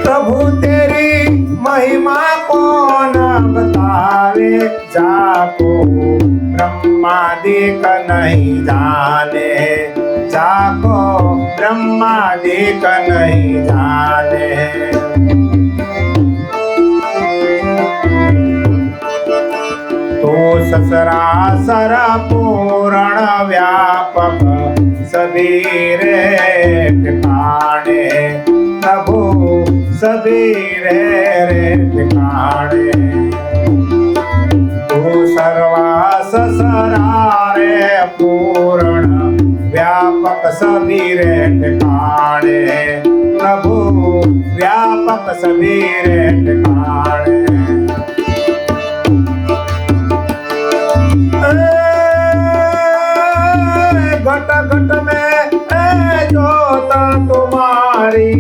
प्रभु तेरी महिमा कौन बतावे, जाको ब्रह्मादिक नहीं जाने, जाको ब्रह्मादिक नहीं जाने। तो ससरासर पूर्ण व्यापक सभी रे ठिकाने, प्रभु सभी रे ठिकाने। तू सर्वास सरारे पूर्ण व्यापक सभी रे ठिकाने, प्रभु व्यापक सभी रे ठिकाने। घट घट में ज्योत तुम्हारी,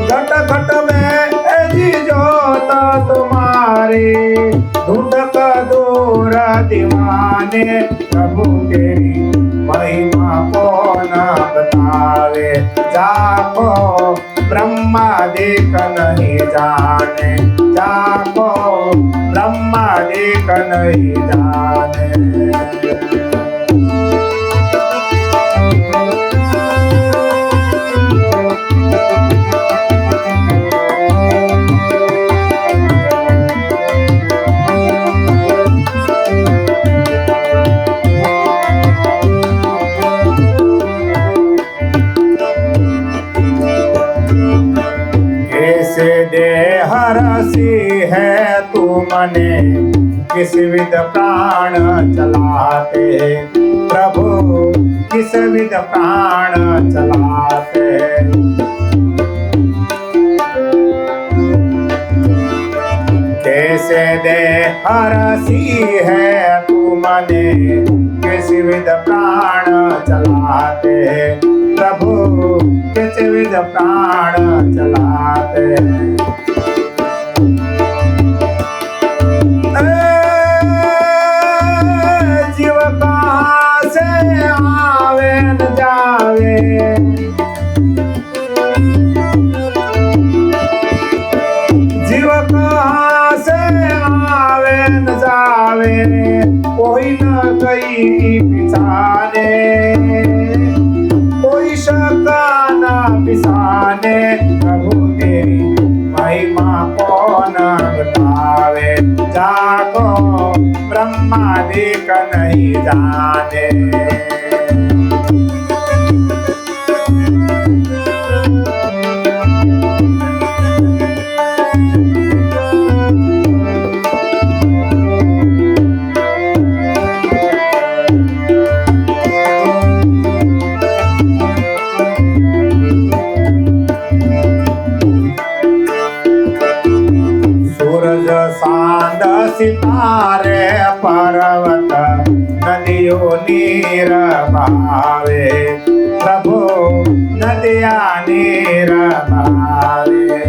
घट घट में जी ज्योत तुम्हारी, ढूंढक दूर दीवाने, प्रभु तेरी महिमा कौन बतावे, जाको ब्रह्मादिक नहीं जाने, जाको ब्रह्मादिक नहीं जाने। कैसे दे हरसी है तू मने, किस विध प्राण चलाते, प्रभु किस विध प्राण चलाते। कैसे दे हरसी है तू मने, किस विध प्राण चलाते, प्रभु किस विध प्राण चलाते। जीव कहाँ से आवे न जावे, जीव कहाँ से आवे न जावे, कोई न कहीं पिछाने, कोई शका न पिछाने। प्रभु तेरी महिमा कौन बतावे, जाको ब्रह्मादिक नहीं जाने। सूरज सांद सितारे पर्वत नदियों नीर बहावे, प्रभु नदिया नीर बहावे।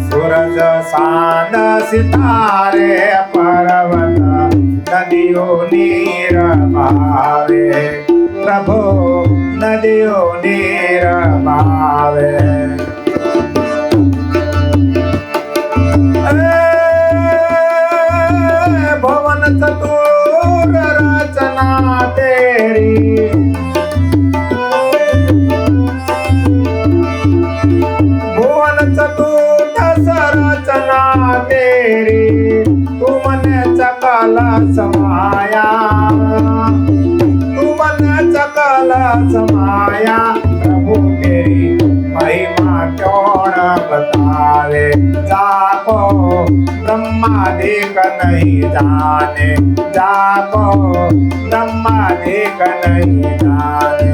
सूरज सांद सितारे पर्वत नदियों नीर बहावे, प्रभु नदियों नीर बहावे। भवन चतुर रचना तेरी, भुवन चतुर रचना तेरी, तुमने सकल समाया, तुमने सकल समाया। प्रभु तेरी महिमा क्यों न बतावे, जाको ब्रह्मादिक नहीं जाने, जाको ब्रह्मादिक नहीं जाने।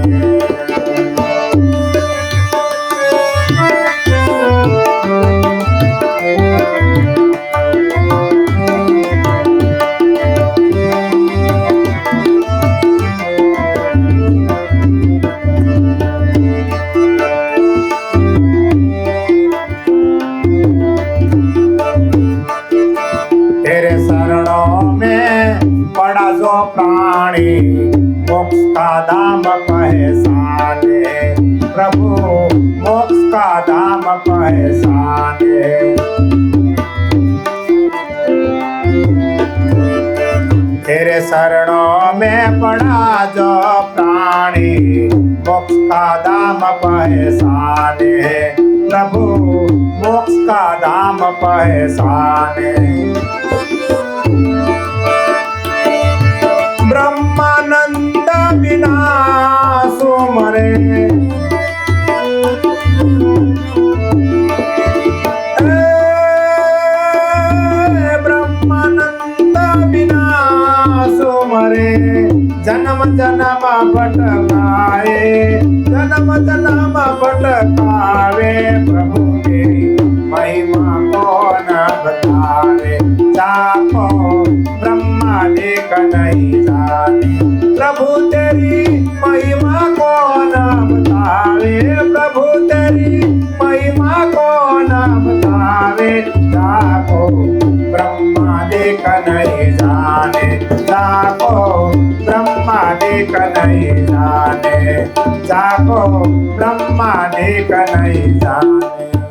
मोक्ष का धाम पहचाने, प्रभु मोक्ष का धाम पहचाने। तेरे शरणों में पड़ा जो प्राणी, मोक्ष का धाम पहचाने, प्रभु मोक्ष का धाम पहचाने। ब्रह्मानंद बिना सुमरे, ब्रह्मानंद बिना सुमरे, जन्म जन्म भटकाए, जन्म जन्म भटकावे, प्रभु तेरी महिमा कौन बतावे, जाको ब्रह्मादिक नहीं जाने, प्रभु तेरी महिमा कौन बतावे, प्रभु तेरी महिमा कौन बतावे, जाको ब्रह्मादिक नहीं जाने, जाको ब्रह्मादिक नहीं जाने, जाको ब्रह्मादिक नहीं जाने।